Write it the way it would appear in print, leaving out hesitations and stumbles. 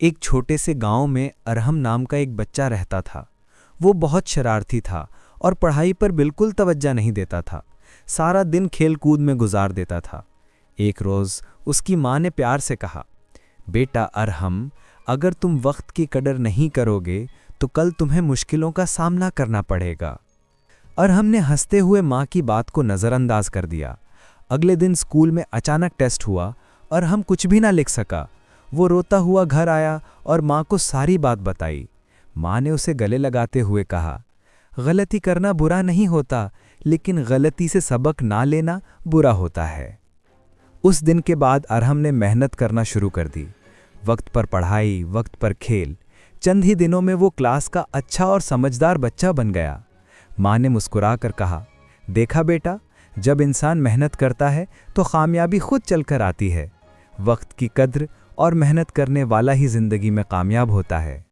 एक छोटे से गांव में अरहम नाम का एक बच्चा रहता था। वो बहुत शरारती था और पढ़ाई पर बिल्कुल तवज्जो नहीं देता था। सारा दिन खेल कूद में गुजार देता था। एक रोज़ उसकी माँ ने प्यार से कहा, बेटा अरहम, अगर तुम वक्त की कदर नहीं करोगे तो कल तुम्हें मुश्किलों का सामना करना पड़ेगा। अरहम ने हंसते हुए माँ की बात को नज़रअंदाज कर दिया। अगले दिन स्कूल में अचानक टेस्ट हुआ और हम कुछ भी ना लिख सका। वो रोता हुआ घर आया और माँ को सारी बात बताई। माँ ने उसे गले लगाते हुए कहा, गलती करना बुरा नहीं होता, लेकिन गलती से सबक ना लेना बुरा होता है। उस दिन के बाद अरहम ने मेहनत करना शुरू कर दी। वक्त पर पढ़ाई, वक्त पर खेल। चंद ही दिनों में वो क्लास का अच्छा और समझदार बच्चा बन गया। माँ ने मुस्कुराकर कहा, देखा बेटा, जब इंसान मेहनत करता है तो कामयाबी खुद चलकर आती है। वक्त की कद्र और मेहनत करने वाला ही जिंदगी में कामयाब होता है।